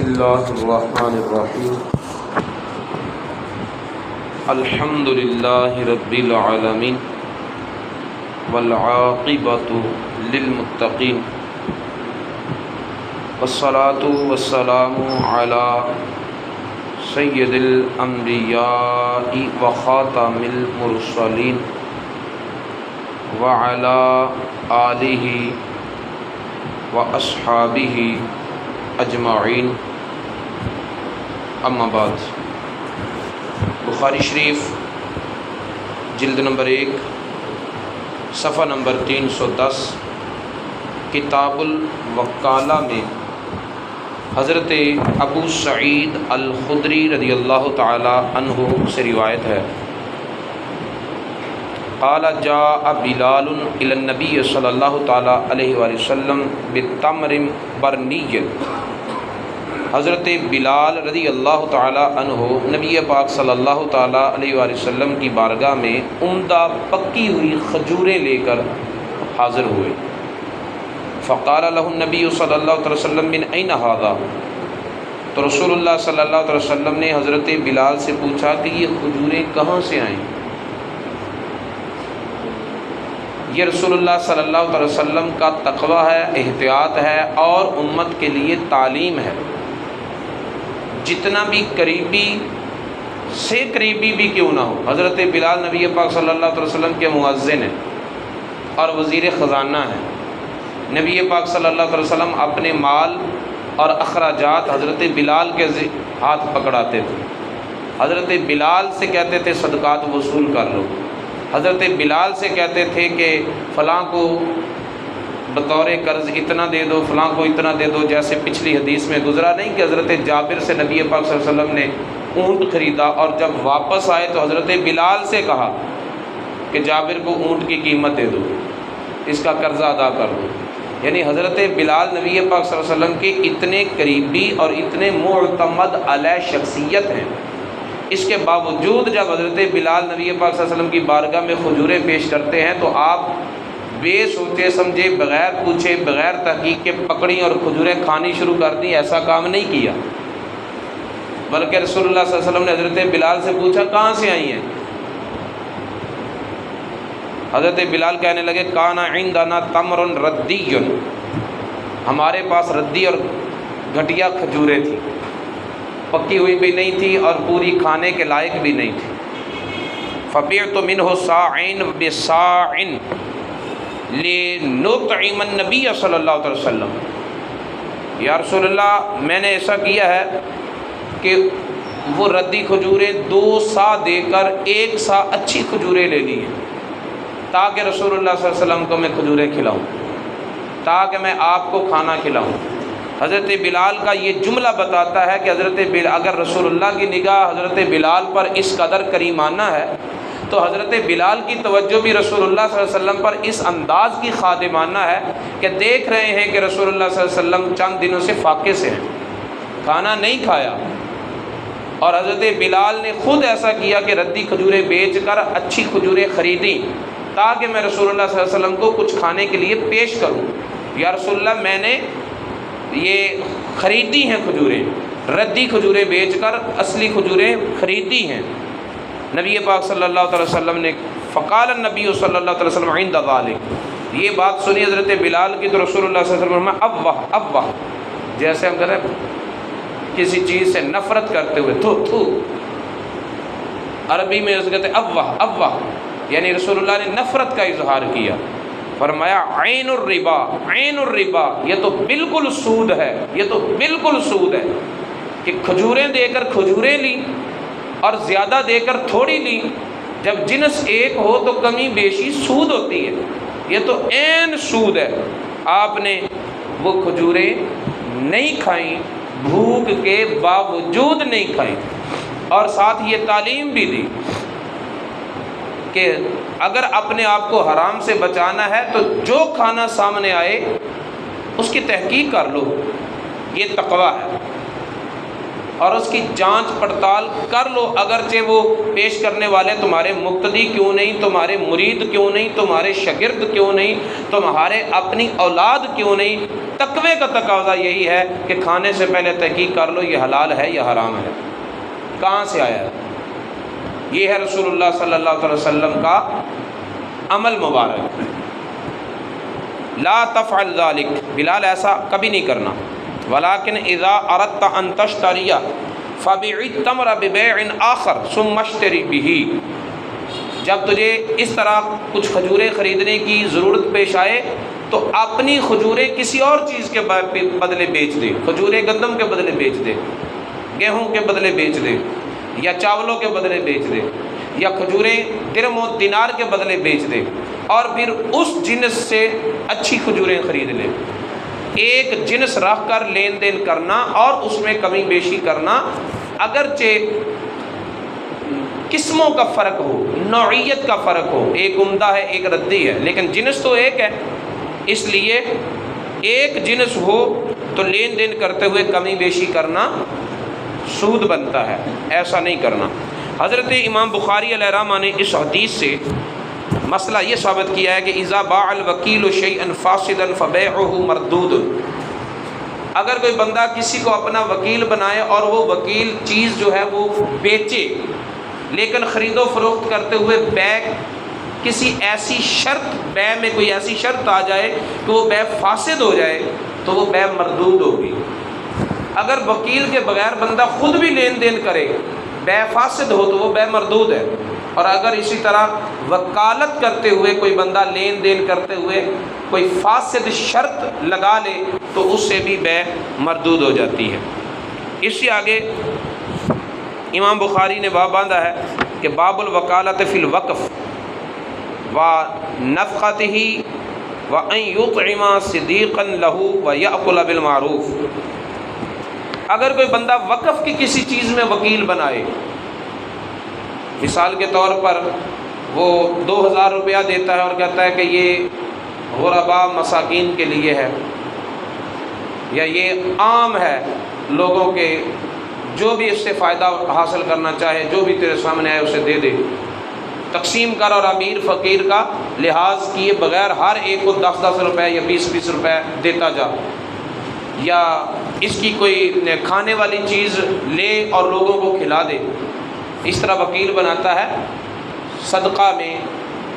بسم اللہ الرحمن الرحیم الحمد للہ رب العالمین والعاقبۃ للمتقین والصلاة والسلام علی سید الانبیاء وخاتم المرسلین وعلی آلہ واصحابہ اجمعین، اما بعد۔ بخاری شریف جلد نمبر 1 صفحہ نمبر 310 کتاب الوکالہ میں حضرت ابو سعید الخدری رضی اللہ تعالی عنہ سے روایت ہے، قال جاء بلال الى النبی صلی اللہ تعالی علیہ وآلہ وسلم بتمر برنی۔ حضرت بلال رضی اللہ تعالی عنہ نبی پاک صلی اللہ تعالی علیہ وآلہ وسلم کی بارگاہ میں عمدہ پکی ہوئی کھجوریں لے کر حاضر ہوئے۔ فقال له النبی صلی اللہ علیہ وسلم من این ھذا، تو رسول اللہ صلی اللہ علیہ وسلم نے حضرت بلال سے پوچھا کہ یہ کھجوریں کہاں سے آئیں؟ یہ رسول اللہ صلی اللہ علیہ وسلم کا تقویٰ ہے، احتیاط ہے اور امت کے لیے تعلیم ہے۔ جتنا بھی قریبی سے قریبی بھی کیوں نہ ہو، حضرت بلال نبی پاک صلی اللہ علیہ وسلم کے مؤذن ہیں اور وزیر خزانہ ہیں۔ نبی پاک صلی اللہ علیہ وسلم اپنے مال اور اخراجات حضرت بلال کے ہاتھ پکڑاتے تھے، حضرت بلال سے کہتے تھے صدقات وصول کر لو، حضرت بلال سے کہتے تھے کہ فلاں کو بطور قرض اتنا دے دو، فلاں کو اتنا دے دو، جیسے پچھلی حدیث میں گزرا نہیں کہ حضرت جابر سے نبی پاک صلی اللہ علیہ وسلم نے اونٹ خریدا اور جب واپس آئے تو حضرت بلال سے کہا کہ جابر کو اونٹ کی قیمت دے دو، اس کا قرضہ ادا کر دو۔ یعنی حضرت بلال نبی پاک صلی اللہ علیہ وسلم کے اتنے قریبی اور اتنے معتمد علیہ شخصیت ہیں، اس کے باوجود جب حضرت بلال نبی پاک صلی اللہ علیہ وسلم کی بارگاہ میں کھجوریں پیش کرتے ہیں تو آپ بے سوچے سمجھے، بغیر پوچھے، بغیر تحقیق کے پکڑی اور کھجوریں کھانی شروع کر دی، ایسا کام نہیں کیا، بلکہ رسول اللہ صلی اللہ علیہ وسلم نے حضرت بلال سے پوچھا کہاں سے آئی ہیں؟ حضرت بلال کہنے لگے کان عندنا تمر ردی، ہمارے پاس ردی اور گھٹیا کھجوریں تھیں، پکی ہوئی بھی نہیں تھی اور پوری کھانے کے لائق بھی نہیں تھی۔ فبعت منہ صاعین بصاع لنطعم النبی صلی اللہ علیہ وسلم، یا رسول اللہ میں نے ایسا کیا ہے کہ وہ ردی کھجوریں 2 سا دے کر 1 سا اچھی کھجوریں لے لی ہیں تاکہ رسول اللہ صلی اللہ علیہ وسلم کو میں کھجوریں کھلاؤں، تاکہ میں آپ کو کھانا کھلاؤں۔ حضرت بلال کا یہ جملہ بتاتا ہے کہ اگر رسول اللہ کی نگاہ حضرت بلال پر اس قدر کریمانہ ہے تو حضرت بلال کی توجہ بھی رسول اللہ صلی اللہ علیہ وسلم پر اس انداز کی خادمانہ ہے کہ دیکھ رہے ہیں کہ رسول اللہ صلی اللہ علیہ وسلم چند دنوں سے فاقے سے ہیں، کھانا نہیں کھایا، اور حضرت بلال نے خود ایسا کیا کہ ردی کھجوریں بیچ کر اچھی کھجوریں خریدیں تاکہ میں رسول اللہ صلی اللہ علیہ وسلم کو کچھ کھانے کے لیے پیش کروں۔ یا رسول اللہ میں نے یہ خریدی ہیں کھجوریں، ردی کھجوریں بیچ کر اصلی کھجوریں خریدی ہیں۔ نبی پاک صلی اللہ علیہ وسلم نے فقال النبی صلی اللہ علیہ وسلم عند ذلک، یہ بات سنی حضرت بلال کی تو رسول اللہ صلی اللہ علیہ وسلم اب واہ، جیسے ہم کہتے ہیں کسی چیز سے نفرت کرتے ہوئے تھو تھو، عربی میں اسے کہتے ہیں اب واہ، یعنی رسول اللہ نے نفرت کا اظہار کیا۔ فرمایا عین الربا، یہ تو بالکل سود ہے، یہ تو بالکل سود ہے کہ کھجوریں دے کر کھجوریں لی اور زیادہ دے کر تھوڑی لی، جب جنس ایک ہو تو کمی بیشی سود ہوتی ہے، یہ تو عین سود ہے۔ آپ نے وہ کھجوریں نہیں کھائیں، بھوک کے باوجود نہیں کھائیں، اور ساتھ یہ تعلیم بھی دی کہ اگر اپنے آپ کو حرام سے بچانا ہے تو جو کھانا سامنے آئے اس کی تحقیق کر لو، یہ تقویٰ ہے، اور اس کی جانچ پڑتال کر لو، اگرچہ وہ پیش کرنے والے تمہارے مقتدی کیوں نہیں، تمہارے مرید کیوں نہیں، تمہارے شاگرد کیوں نہیں، تمہارے اپنی اولاد کیوں نہیں، تقوی کا تقاضا یہی ہے کہ کھانے سے پہلے تحقیق کر لو یہ حلال ہے یا حرام ہے، کہاں سے آیا ہے۔ یہ ہے رسول اللہ صلی اللہ علیہ وسلم کا عمل مبارک۔ لا تفعل ذلک، بلال ایسا کبھی نہیں کرنا۔ ولکن اذا اردت ان تشتری فبیع التمر ببیع آخر ثم اشتری بہ، جب تجھے اس طرح کچھ کھجوریں خریدنے کی ضرورت پیش آئے تو اپنی کھجوریں کسی اور چیز کے بدلے بیچ دے، کھجوریں گندم کے بدلے بیچ دے، گیہوں کے بدلے بیچ دے، یا چاولوں کے بدلے بیچ دے، یا کھجوریں درم و دینار کے بدلے بیچ دے، اور پھر اس جنس سے اچھی کھجوریں خرید لے۔ ایک جنس رکھ کر لین دین کرنا اور اس میں کمی بیشی کرنا، اگرچہ قسموں کا فرق ہو، نوعیت کا فرق ہو، ایک عمدہ ہے ایک ردی ہے، لیکن جنس تو ایک ہے، اس لیے ایک جنس ہو تو لین دین کرتے ہوئے کمی بیشی کرنا سود بنتا ہے، ایسا نہیں کرنا۔ حضرت امام بخاری علیہ رحمہ نے اس حدیث سے مسئلہ یہ ثابت کیا ہے کہ اذا باع الوکیل شیئا فاسدا فبیعہ مردود، اگر کوئی بندہ کسی کو اپنا وکیل بنائے اور وہ وکیل چیز جو ہے وہ بیچے، لیکن خرید و فروخت کرتے ہوئے بیع کسی ایسی شرط، بیع میں کوئی ایسی شرط آ جائے کہ وہ بیع فاسد ہو جائے تو وہ بیع مردود ہوگی۔ اگر وکیل کے بغیر بندہ خود بھی لین دین کرے، بیع فاسد ہو تو وہ بیع مردود ہے، اور اگر اسی طرح وکالت کرتے ہوئے کوئی بندہ لین دین کرتے ہوئے کوئی فاسد شرط لگا لے تو اس سے بھی بیع مردود ہو جاتی ہے۔ اس سے آگے امام بخاری نے باب باندھا ہے کہ باب الوکالت فی الوقف و نفقتہ و ان یطعم صدیقا لہ و یأکل بالمعروف۔ اگر کوئی بندہ وقف کی کسی چیز میں وکیل بنائے، مثال کے طور پر وہ 2000 روپیہ دیتا ہے اور کہتا ہے کہ یہ غرباء مساکین کے لیے ہے، یا یہ عام ہے لوگوں کے، جو بھی اس سے فائدہ حاصل کرنا چاہے جو بھی تیرے سامنے آئے اسے دے دے، تقسیم کر اور امیر فقیر کا لحاظ کیے بغیر ہر ایک کو 10-10 روپے یا 20-20 روپے دیتا جا، یا اس کی کوئی کھانے والی چیز لے اور لوگوں کو کھلا دے۔ اس طرح وکیل بناتا ہے صدقہ میں،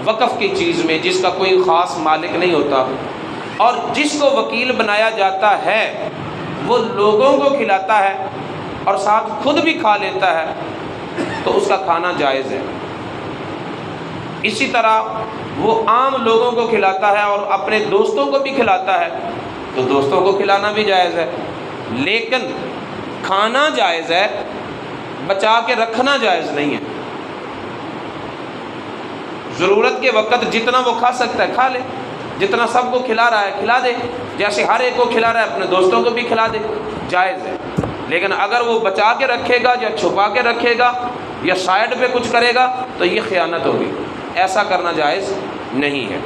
وقف کی چیز میں جس کا کوئی خاص مالک نہیں ہوتا، اور جس کو وکیل بنایا جاتا ہے وہ لوگوں کو کھلاتا ہے اور ساتھ خود بھی کھا لیتا ہے تو اس کا کھانا جائز ہے۔ اسی طرح وہ عام لوگوں کو کھلاتا ہے اور اپنے دوستوں کو بھی کھلاتا ہے تو دوستوں کو کھلانا بھی جائز ہے، لیکن کھانا جائز ہے، بچا کے رکھنا جائز نہیں ہے۔ ضرورت کے وقت جتنا وہ کھا سکتا ہے کھا لے، جتنا سب کو کھلا رہا ہے کھلا دے، جیسے ہر ایک کو کھلا رہا ہے اپنے دوستوں کو بھی کھلا دے، جائز ہے۔ لیکن اگر وہ بچا کے رکھے گا یا چھپا کے رکھے گا یا سائڈ پہ کچھ کرے گا تو یہ خیانت ہوگی، ایسا کرنا جائز نہیں ہے۔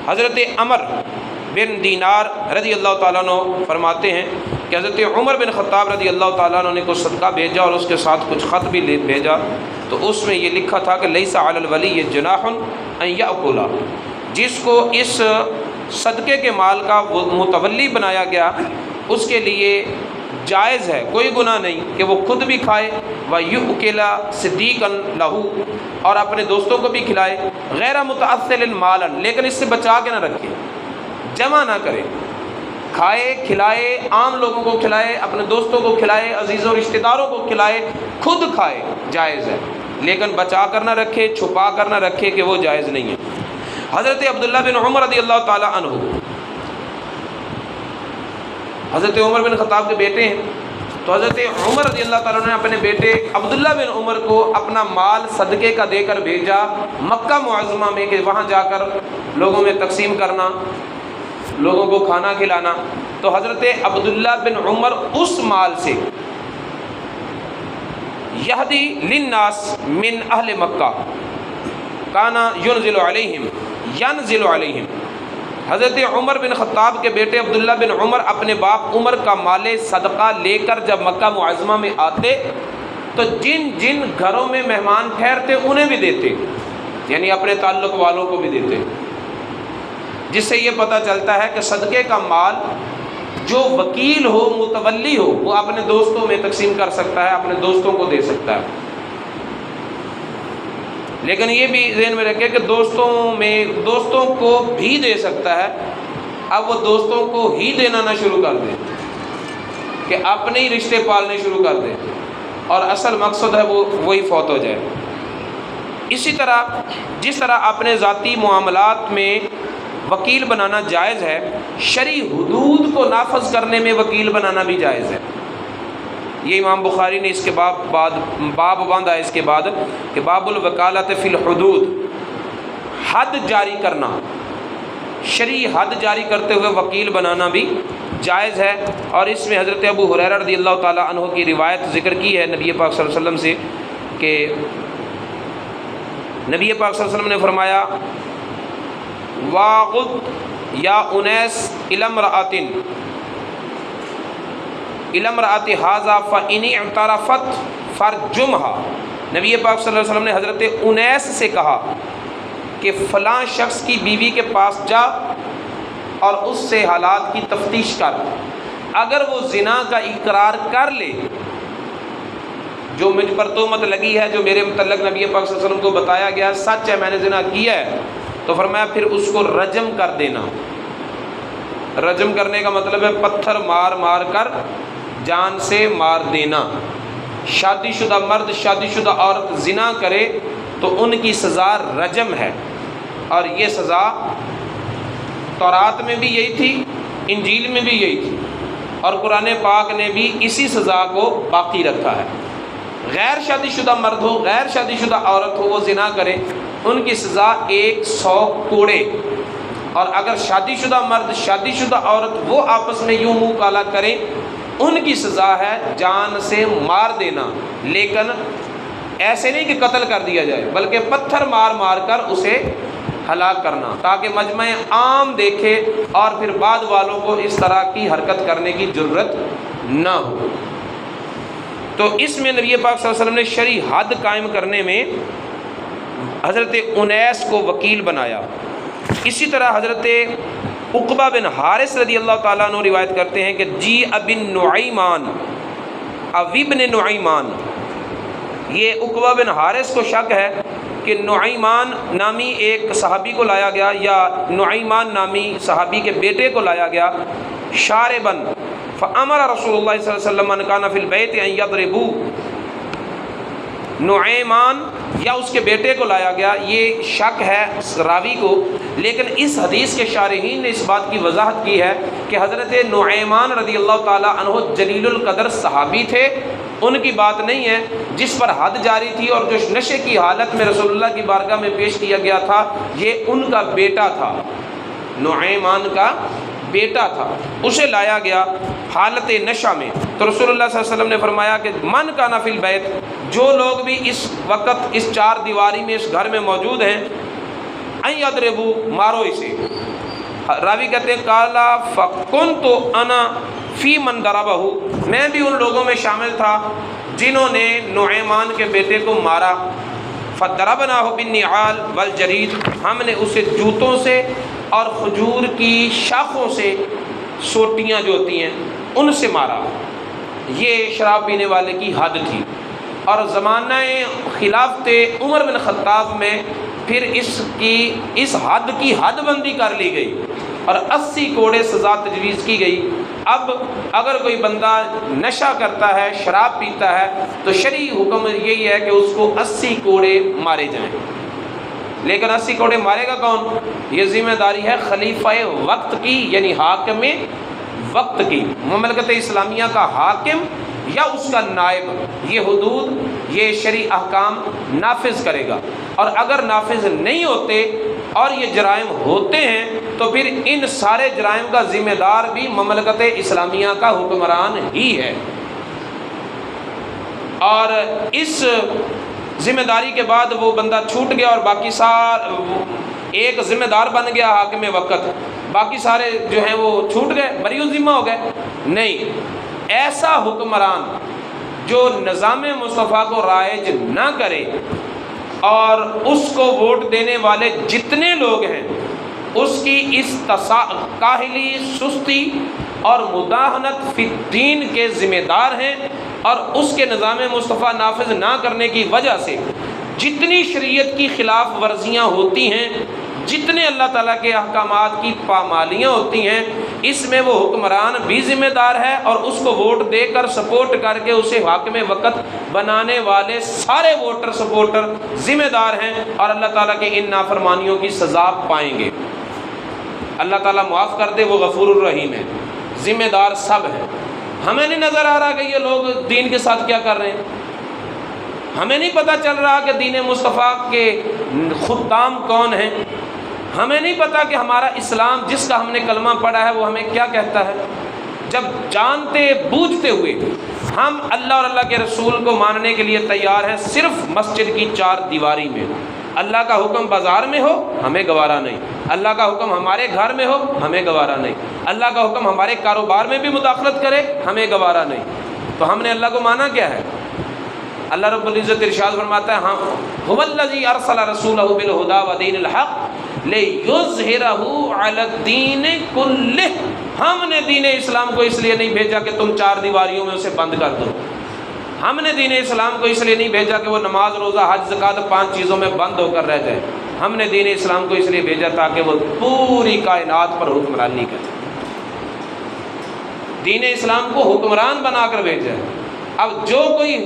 حضرت عمر بن دینار رضی اللہ تعالیٰ عنہ فرماتے ہیں کہ حضرت عمر بن خطاب رضی اللہ تعالیٰ عنہ نے کچھ صدقہ بھیجا اور اس کے ساتھ کچھ خط بھی بھیجا، تو اس میں یہ لکھا تھا کہ لیس علی الولی جناح ان یأکل، جس کو اس صدقے کے مال کا متولی بنایا گیا اس کے لیے جائز ہے، کوئی گناہ نہیں کہ وہ خود بھی کھائے، وَيُؤْكِلَ صِدِّيقًا لَهُ، اور اپنے دوستوں کو بھی کھلائے، غیر متعثل مالا، لیکن اس سے بچا کے نہ رکھے، جمع نہ کرے، کھائے کھلائے، عام لوگوں کو کھلائے، اپنے دوستوں کو کھلائے، عزیزوں و رشتہ داروں کو کھلائے، خود کھائے، جائز ہے، لیکن بچا کر نہ رکھے، چھپا کر نہ رکھے کہ وہ جائز نہیں ہے۔ حضرت عبداللہ بن عمر رضی اللہ تعالیٰ عنہ حضرت عمر بن خطاب کے بیٹے ہیں، تو حضرت عمر رضی اللہ تعالیٰ نے اپنے بیٹے عبداللہ بن عمر کو اپنا مال صدقے کا دے کر بھیجا مکہ معظمہ میں کہ وہاں جا کر لوگوں میں تقسیم کرنا، لوگوں کو کھانا کھلانا۔ تو حضرت عبداللہ بن عمر اس مال سے یہدی للناس من اہل مکہ کانا ینزل علیہم، حضرت عمر بن خطاب کے بیٹے عبداللہ بن عمر اپنے باپ عمر کا مال صدقہ لے کر جب مکہ معظمہ میں آتے تو جن جن گھروں میں مہمان ٹھہرتے انہیں بھی دیتے، یعنی اپنے تعلق والوں کو بھی دیتے۔ جس سے یہ پتہ چلتا ہے کہ صدقے کا مال جو وکیل ہو، متولی ہو، وہ اپنے دوستوں میں تقسیم کر سکتا ہے، اپنے دوستوں کو دے سکتا ہے۔ لیکن یہ بھی ذہن میں رکھے کہ دوستوں کو بھی دے سکتا ہے، اب وہ دوستوں کو ہی دینا نہ شروع کر دے کہ اپنے ہی رشتے پالنے شروع کر دے اور اصل مقصد ہے وہی فوت ہو جائے۔ اسی طرح جس طرح اپنے ذاتی معاملات میں وکیل بنانا جائز ہے، شرعی حدود کو نافذ کرنے میں وکیل بنانا بھی جائز ہے۔ یہ امام بخاری نے اس کے باب باندھا ہے اس کے بعد کہ باب الوکالت فی الحدود، حد جاری کرنا، شرعی حد جاری کرتے ہوئے وکیل بنانا بھی جائز ہے۔ اور اس میں حضرت ابو ہریرہ رضی اللہ تعالیٰ عنہ کی روایت ذکر کی ہے نبی پاک صلی اللہ علیہ وسلم سے کہ نبی پاک صلی اللہ علیہ وسلم نے فرمایا واغد یا انیس الامرأۃ ھذا فإن اعترفت فرجمها۔ نبی پاک صلی اللہ علیہ وسلم نے حضرت انیس سے کہا کہ فلاں شخص کی بیوی کے پاس جا اور اس سے حالات کی تفتیش کر، اگر وہ زنا کا اقرار کر لے، جو مجھ پر تہمت لگی ہے، جو میرے متعلق نبی پاک صلی اللہ علیہ وسلم کو بتایا گیا سچ ہے، میں نے زنا کیا ہے، تو فرمایا پھر اس کو رجم کر دینا۔ رجم کرنے کا مطلب ہے پتھر مار مار کر جان سے مار دینا۔ شادی شدہ مرد شادی شدہ عورت زنا کرے تو ان کی سزا رجم ہے، اور یہ سزا تورات میں بھی یہی تھی، انجیل میں بھی یہی تھی، اور قرآن پاک نے بھی اسی سزا کو باقی رکھا ہے۔ غیر شادی شدہ مرد ہو، غیر شادی شدہ عورت ہو، وہ زنا کرے، ان کی سزا 100 کوڑے، اور اگر شادی شدہ مرد شادی شدہ عورت وہ آپس میں یوں منہ کالا کریں، ان کی سزا ہے جان سے مار دینا، لیکن ایسے نہیں کہ قتل کر دیا جائے، بلکہ پتھر مار مار کر اسے ہلاک کرنا، تاکہ مجمع عام دیکھے اور پھر بعد والوں کو اس طرح کی حرکت کرنے کی جرت نہ ہو۔ تو اس میں نبی پاک صلی اللہ علیہ وسلم نے شرعی حد قائم کرنے میں حضرت انیس کو وکیل بنایا۔ اسی طرح حضرت عقبہ بن حارث رضی اللہ تعالیٰ عنہ روایت کرتے ہیں کہ جی ابن نعیمان ابن نعیمان، یہ عقبہ بن حارث کو شک ہے کہ نعیمان نامی ایک صحابی کو لایا گیا، یا نعیمان نامی صحابی کے بیٹے کو لایا گیا، شاربن فامر رسول اللہ صلی اللہ علیہ وسلم من کان فی البیت ان یضربوا، نعیمان یا اس کے بیٹے کو لایا گیا، یہ شک ہے راوی کو، لیکن اس حدیث کے شارحین نے اس بات کی وضاحت کی ہے کہ حضرت نعیمان رضی اللہ تعالیٰ عنہ جلیل القدر صحابی تھے، ان کی بات نہیں ہے، جس پر حد جاری تھی اور جو نشے کی حالت میں رسول اللہ کی بارگاہ میں پیش کیا گیا تھا، یہ ان کا بیٹا تھا، نعیمان کا بیٹا تھا، اسے لایا گیا حالت نشہ میں۔ تو رسول اللہ صلی اللہ علیہ وسلم نے فرمایا کہ من کان فی البیت، جو لوگ بھی اس وقت اس چار دیواری میں اس گھر میں موجود ہیں، ان یضربوا، مارو اسے۔ راوی کہتے ہیں قالا فکنت انا فی من ضربہ، میں بھی ان لوگوں میں شامل تھا جنہوں نے نعیمان کے بیٹے کو مارا۔ فضربناہ بالنعال والجرید، ہم نے اسے جوتوں سے اور کھجور کی شاخوں سے، سوٹیاں جو ہوتی ہیں ان سے مارا۔ یہ شراب پینے والے کی حد تھی، اور زمانہ خلافت عمر بن خطاب میں پھر اس حد کی حد بندی کر لی گئی اور 80 کوڑے سزا تجویز کی گئی۔ اب اگر کوئی بندہ نشہ کرتا ہے، شراب پیتا ہے، تو شرعی حکم یہی ہے کہ اس کو 80 کوڑے مارے جائیں، لیکن 80 کوڑے مارے گا کون؟ یہ ذمہ داری ہے خلیفہ وقت کی، یعنی حاکم وقت کی، مملکت اسلامیہ کا حاکم یا اس کا نائب، یہ حدود، یہ شرعی احکام نافذ کرے گا۔ اور اگر نافذ نہیں ہوتے اور یہ جرائم ہوتے ہیں تو پھر ان سارے جرائم کا ذمہ دار بھی مملکت اسلامیہ کا حکمران ہی ہے۔ اور اس ذمہ داری کے بعد وہ بندہ چھوٹ گیا اور باقی ایک ذمہ دار بن گیا حاکم وقت، باقی سارے جو ہیں وہ چھوٹ گئے، بری ذمہ ہو گئے؟ نہیں، ایسا حکمران جو نظام مصطفیٰ کو رائج نہ کرے اور اس کو ووٹ دینے والے جتنے لوگ ہیں اس کی اس کاہلی، سستی اور مداہنت فی الدین کے ذمہ دار ہیں، اور اس کے نظام مصطفیٰ نافذ نہ کرنے کی وجہ سے جتنی شریعت کی خلاف ورزیاں ہوتی ہیں، جتنے اللہ تعالیٰ کے احکامات کی پامالیاں ہوتی ہیں، اس میں وہ حکمران بھی ذمہ دار ہے، اور اس کو ووٹ دے کر سپورٹ کر کے اسے حاکم وقت بنانے والے سارے ووٹر سپورٹر ذمہ دار ہیں، اور اللہ تعالیٰ کے ان نافرمانیوں کی سزا پائیں گے۔ اللہ تعالیٰ معاف کر دے، وہ غفور الرحیم ہے، ذمہ دار سب ہیں۔ ہمیں نہیں نظر آ رہا کہ یہ لوگ دین کے ساتھ کیا کر رہے ہیں، ہمیں نہیں پتہ چل رہا کہ دین مصطفیٰ کے خدام کون ہیں، ہمیں نہیں پتہ کہ ہمارا اسلام جس کا ہم نے کلمہ پڑھا ہے وہ ہمیں کیا کہتا ہے۔ جب جانتے بوجھتے ہوئے ہم اللہ اور اللہ کے رسول کو ماننے کے لیے تیار ہیں صرف مسجد کی چار دیواری میں، اللہ کا حکم بازار میں ہو ہمیں گوارا نہیں، اللہ کا حکم ہمارے گھر میں ہو ہمیں گوارا نہیں، اللہ کا حکم ہمارے کاروبار میں بھی مداخلت کرے ہمیں گوارا نہیں، تو ہم نے اللہ کو مانا کیا ہے؟ اللہ رب العزت ارشاد فرماتا ہے ہاں هو الذی ارسل رسولہ بالہدی ودین الحق لیظہرہ علی الدین کلہ، ہم نے دین اسلام کو اس لیے نہیں بھیجا کہ تم چار دیواریوں میں اسے بند کر دو، ہم نے دین اسلام کو اس لیے نہیں بھیجا کہ وہ نماز، روزہ، حج، زکوٰۃ 5 چیزوں میں بند ہو کر رہ جائے، ہم نے دین اسلام کو اس لیے بھیجا تاکہ وہ پوری کائنات پر حکمرانی کرے، دین اسلام کو حکمران بنا کر بھیجا ہے۔ اب جو کوئی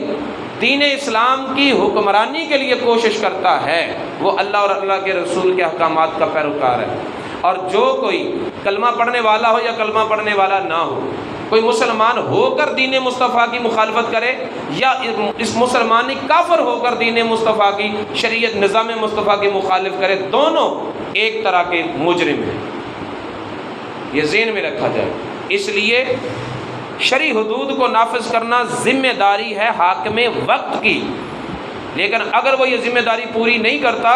دین اسلام کی حکمرانی کے لیے کوشش کرتا ہے وہ اللہ اور اللہ کے رسول کے احکامات کا پیروکار ہے، اور جو کوئی کلمہ پڑھنے والا ہو یا کلمہ پڑھنے والا نہ ہو، کوئی مسلمان ہو کر دین مصطفیٰ کی مخالفت کرے یا اس مسلمانی کافر ہو کر دین مصطفیٰ کی شریعت نظام مصطفیٰ کی مخالف کرے، دونوں ایک طرح کے مجرم ہیں، یہ ذہن میں رکھا جائے۔ اس لیے شرعی حدود کو نافذ کرنا ذمہ داری ہے حاکم وقت کی، لیکن اگر وہ یہ ذمہ داری پوری نہیں کرتا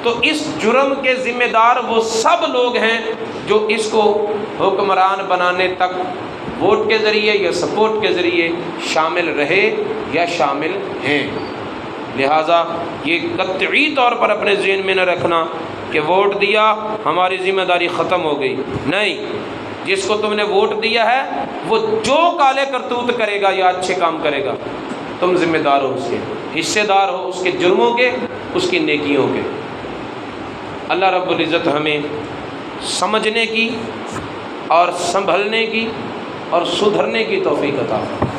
تو اس جرم کے ذمہ دار وہ سب لوگ ہیں جو اس کو حکمران بنانے تک ووٹ کے ذریعے یا سپورٹ کے ذریعے شامل رہے یا شامل ہیں۔ لہٰذا یہ قطعی طور پر اپنے ذہن میں نہ رکھنا کہ ووٹ دیا ہماری ذمہ داری ختم ہو گئی، نہیں، جس کو تم نے ووٹ دیا ہے وہ جو کالے کرتوت کرے گا یا اچھے کام کرے گا تم ذمہ دار ہو، اس کے حصے دار ہو، اس کے جرموں کے، اس کی نیکیوں کے۔ اللہ رب العزت ہمیں سمجھنے کی اور سنبھلنے کی اور سدھرنے کی توفیق عطا فرمائے۔